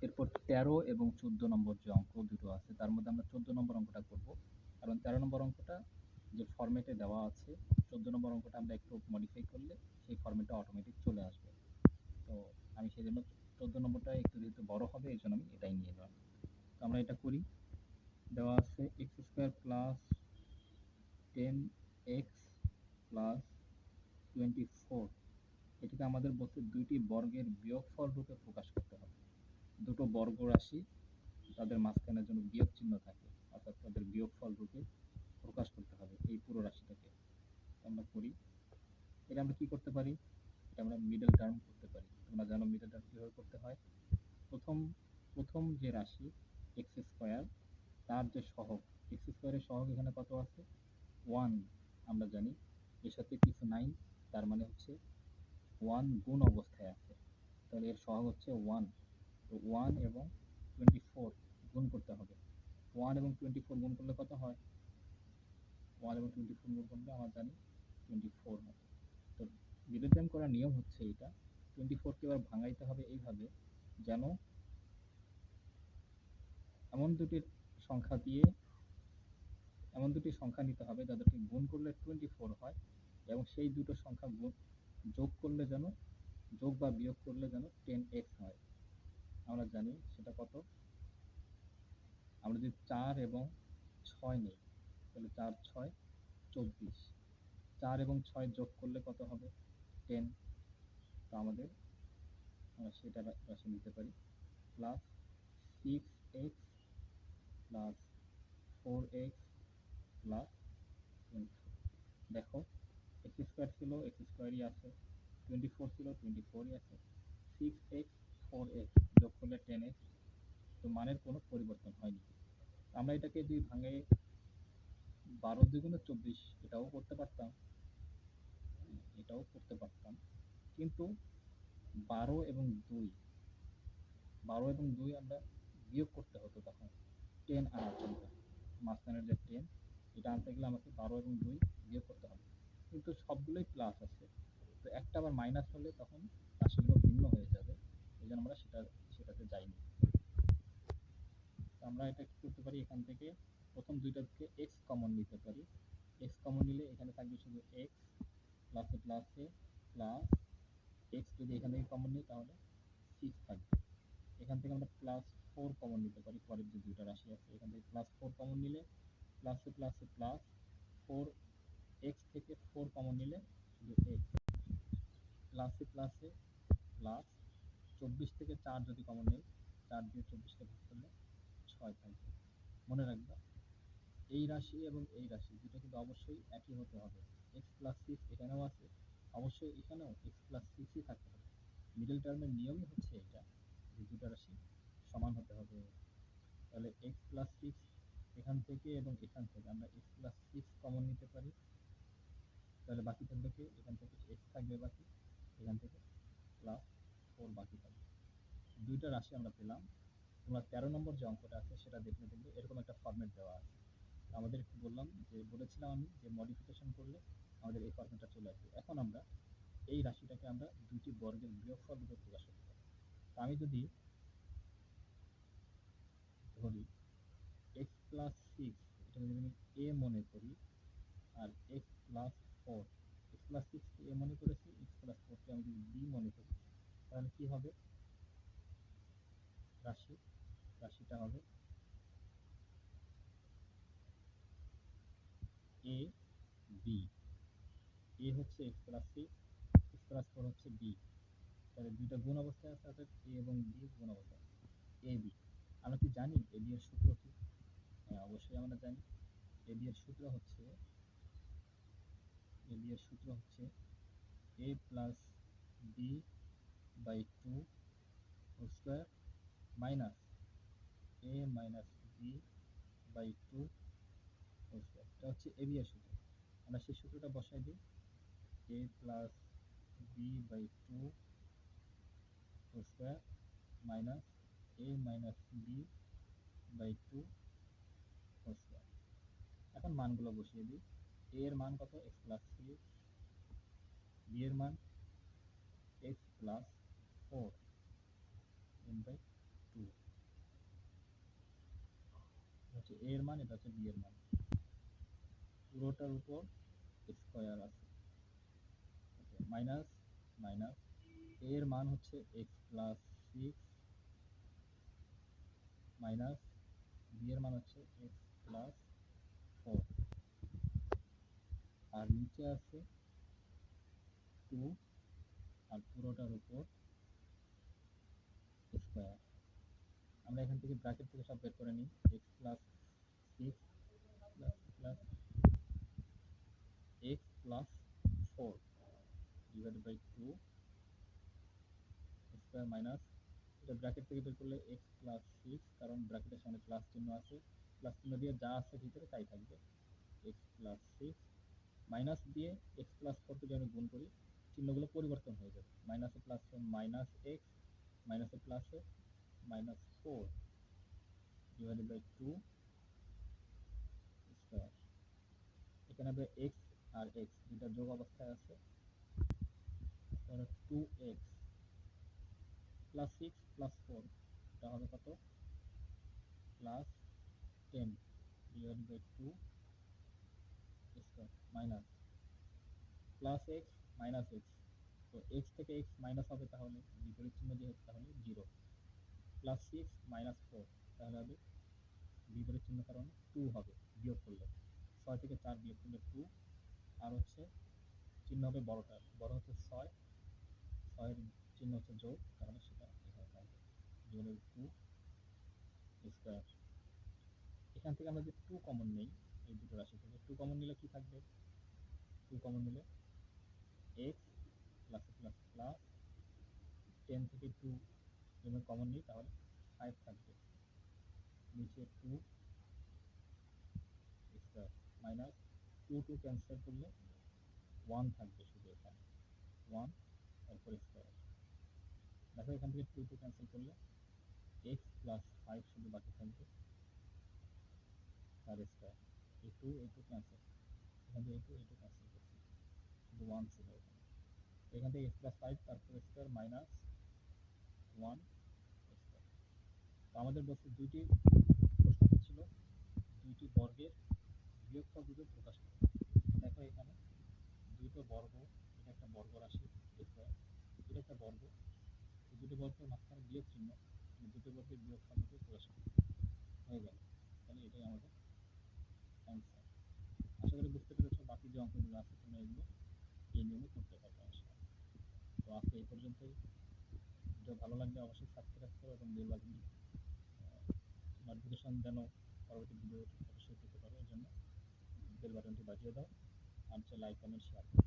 এরপর 13 এবং 14 নম্বর যে অঙ্ক দুটো আছে তার মধ্যে আমরা 14 নম্বর অঙ্কটা করব, কারণ 13 নম্বর অঙ্কটা যে ফরম্যাটে দেওয়া আছে 14 নম্বর অঙ্কটা আমরা একটু মডিফাই করলে সেই ফরম্যাটটা অটোমেটিক চলে আসবে। তো আমি সেই জন্য 14 নম্বরটা একটু যেহেতু বড় হবে এই জন্য আমি এটাই নিয়ে নিলাম। তো আমরা এটা করি। দেওয়া আছে x square plus 10x plus 24, এটাকে আমাদের বলছে দুইটি বর্গের বিয়োগফল রূপে প্রকাশ করতে হবে। দুটো বর্গ রাশি তাদের মাঝখানে যেন বিয়োগ চিহ্ন থাকে, অর্থাৎ তাদের বিয়োগফল রূপে প্রকাশ করতে হবে এই পুরো রাশিটাকে। আমরা করি, এটা আমরা কি করতে পারি, এটা আমরা মিডল টার্ম করতে পারি। তোমরা জানো মিডল টার্ম কিভাবে করতে হয়। প্রথম প্রথম যে রাশি এক্স স্কোয়ার তার যে সহগ, এক্স স্কোয়ারের সহগ এখানে কত আছে 1, আমরা জানি এর সাথে কিছু নাই, তার মানে হচ্ছে 1 গুণ অবস্থায় আছে, তাহলে এর সহগ হচ্ছে 1। তো 1 এবং 24 গুণ করতে হবে। 1 এবং 24 গুণ করলে কত হয়, 1 এবং 24 গুণ করলে আমরা জানি 24 হয়। তো মিডল টার্ম করার নিয়ম হচ্ছে এটা, 24কে এবার ভাঙাইতে হবে এইভাবে যেন এমন দুটি সংখ্যা দিয়ে এমন দুটি সংখ্যা নিতে হবে যাদেরকে গুণ করলে 24 হয়, এবং সেই দুটো সংখ্যা যোগ করলে যেন, যোগ বা বিয়োগ করলে যেন 10x হয়। আমরা জানি সেটা কত, আমরা যদি 4 এবং 6 নেই তাহলে 4 6 24, 4 এবং 6 যোগ করলে কত হবে 10। তো আমাদের সেটা রাশি নিতে পারি plus 6x plus 4x plus 24। দেখো এক্স স্কোয়ার ছিল এক্স স্কোয়ারই আছে, 24 ছিল 24ই আছে, 6x 4x যোগ করলে 10x, তো মানের কোনো পরিবর্তন হয়নি। আমরা এটাকে যদি ভাঙে 12 দুগুণে 24 এটাও করতে পারতাম, এটাও করতে পারতাম, কিন্তু 12 এবং 2 আমরা বিয়োগ করতে হতো তখন 10 আনার জন্য, মাঝখানের যে 10 এটা আনতে গেলে আমাকে 12 এবং 2 বিয়োগ করতে হবে, কিন্তু সবগুলোই প্লাস আছে, তো একটা আবার মাইনাস হলে তখন রাশিগুলো ভিন্ন হয়ে যাবে, এই জন্য আমরা সেটাতে যাইনি। আমরা এটা কি করতে পারি, এখান থেকে প্রথম দুইটাকে x কমন নিতে পারি। x কমন নিলে এখানে থাকবে শুধু x প্লাসে প্লাসে প্লাস x, যদি এখান থেকে কমন নিই তাহলে 6 থাকবে। এখান থেকে আমরা প্লাস 4 কমন নিতে পারি, পরের যে দুইটা রাশি আছে এখান থেকে প্লাস 4 কমন নিলে প্লাসে প্লাসে প্লাস 4, x থেকে 4 কমন নিলে শুধু x, প্লাসে প্লাসে প্লাস 24 থেকে 4 যদি কমন নেই, 4 দিয়ে 24কে ভাগ করলে 6 থাকবে। মনে রাখবা এই রাশি এবং এই রাশি দুটো কিন্তু অবশ্যই একই হতে হবে। এক্স প্লাস 6 এখানেও আছে, অবশ্যই এখানেও এক্স প্লাস 6ই থাকতে হবে। মিডল টার্মের নিয়মই হচ্ছে এটা, যে দুটো রাশি সমান হতে হবে। তাহলে এক্স প্লাস 6 এখান থেকে এবং এখান থেকে আমরা এক্স প্লাস 6 কমন নিতে পারি, তাহলে বাকি থাকবে কি, এখান থেকে এক্স থাকবে বাকি, এখান থেকে প্লাস 4 বাকি থাকবে। দুইটা রাশি আমরা পেলাম। তোমরা 13 নম্বর যে অঙ্কটা আছে সেটা দেখলে দেখবে এরকম একটা ফরম্যাট দেওয়া আছে। আমাদের একটু বলেছিলাম আমি যে মডিফিকেশন করলে আমাদের এই ফরম্যাটটা চলে আসবে। এখন আমরা এই রাশিটাকে আমরা দুইটি বর্গের বিয়োগফল রূপে প্রকাশ করতে পারি। আমি যদি ধরি x প্লাস 6 এটা যদি আমি a মনে করি, আর x plus 4, x plus 6 K a মনে করেছি, x প্লাস 4 কে আমি যদি b মনে করি, তাহলে কি হবে, রাশিটা হবে a b, a হচ্ছে x প্লাস 6, x প্লাস 4 হচ্ছে b, তাহলে দুইটা গুণ অবস্থায় আছে, অর্থাৎ a এবং b গুণ অবস্থায় আছে, a b। আমরা কি জানি a b এর সূত্র কি? হ্যাঁ অবশ্যই আমরা জানি, a b এর সূত্র হচ্ছে a plus b by 2 whole square minus a minus b by 2 whole square, এটা হচ্ছে a b এর সূত্র। আমরা সেই সূত্রটা বসাই দিই, a plus b by 2 whole square minus a minus b by 2 whole square. এখন মানগুলো বসিয়ে দিই, a এর মান কত x প্লাস 6, b এর মান x প্লাস 4 n বাই 2, হচ্ছে a এর মান, এটা হচ্ছে b এর মান, পুরোটার উপর স্কয়ার আছে। মাইনাস মাইনাস a এর মান হচ্ছে x প্লাস 6 মাইনাস b এর মান হচ্ছে x প্লাস 4, আর নিচে আছে 2 আর পুরোটার উপর স্কয়ার। আমরা এখান থেকে ব্র্যাকেট থেকে সব বের করে নিই, x plus 6 plus plus x plus 4 divided by 2 square minus, এটা ব্র্যাকেট থেকে বের করলে x প্লাস 6, কারণ ব্র্যাকেটের সামনে প্লাস চিহ্ন আছে, প্লাস চিহ্ন দিয়ে যা আছে ভিতরে তাই থাকবে, x প্লাস 6 মাইনাস দিয়ে x প্লাস 4 কে যদি আমি গুণ করি চিহ্নগুলো পরিবর্তন হয়ে যাবে, মাইনাসে প্লাসে মাইনাস x, মাইনাসে প্লাসে মাইনাস 4 ডিভাইডেড বাই 2 স্কয়ার। এখানে হবে x আর x দুটা যোগ অবস্থায় আছে, তাহলে 2x প্লাস 6 প্লাস 4, এটা হবে কত, plus 10 divided by 2 square minus plus x minus x, তো এক্স থেকে এক্স মাইনাস হবে, তাহলে বিপরীত চিহ্ন দিয়ে তাহলে 0, প্লাস 6 মাইনাস 4, তাহলে হবে বিপরীত চিহ্ন কারণে 2 হবে, বিয়োগ করলে 6 থেকে 4 বিয়োগ করলে 2, আর হচ্ছে চিহ্ন হবে বড়টার, বড় হচ্ছে 6, 6 এর চিহ্ন হচ্ছে যোগ, তাহলে সেটা এখানে থাকবে যোগের 2 স্কয়ার। এখান থেকে আমরা যদি 2 কমন নেই, এই দুটো রাশি থেকে 2 কমন নিলে কি থাকবে, 2 কমন নিলে x প্লাস প্লাস প্লাস 10 থেকে 2 যদি কমন নিই তাহলে 5 থাকবে, নিচে 2 স্কয়ার মাইনাস 2 2 ক্যান্সেল করলে 1 থাকবে শুধু এখানে, 1 তারপর স্কয়ার। দেখো এখান থেকে 2 2 ক্যান্সেল করলে x প্লাস 5 শুধু বাকি থাকবে, তার স্কয়ার, এই 2 এই 2 ক্যান্সেল, এখান থেকে এই 2 এই 2 ক্যান্সেল করছি, শুধু 1 ছিল এখানে, এখান থেকে x প্লাস 5 তারপর স্কয়ার মাইনাস 1 স্কয়ার। তো আমাদের বলছে দুইটি প্রশ্ন ছিল দুইটি বর্গের বিয়োগফল রূপে প্রকাশ করতে। দেখো এখানে দুটো বর্গ, এটা একটা বর্গ রাশি স্কয়ার, এটা একটা বর্গ, এই দুটো বর্গের মাঝখানে বিয়োগ চিহ্ন, দুটো বর্গের বিয়োগফল রূপে প্রকাশ করতে হয়ে গেল, তাহলে এটাই আমাদের অ্যান্সার। আশা করি বুঝতে পেরেছো, বাকি যে অঙ্কগুলো আছে তোমরা এগুলো এই নিয়মে করতে পারবে ইনশাআল্লাহ। তো আজকে এই পর্যন্তই, ভিডিও ভালো লাগলে অবশ্যই সাবস্ক্রাইব করো এবং বেল বাটন নোটিফিকেশন যেন পরবর্তী ভিডিও অবশ্যই পেতে পারো, এই জন্য বেল বাটনটি বাজিয়ে দাও, আর লাইক কমেন্ট শেয়ার করো।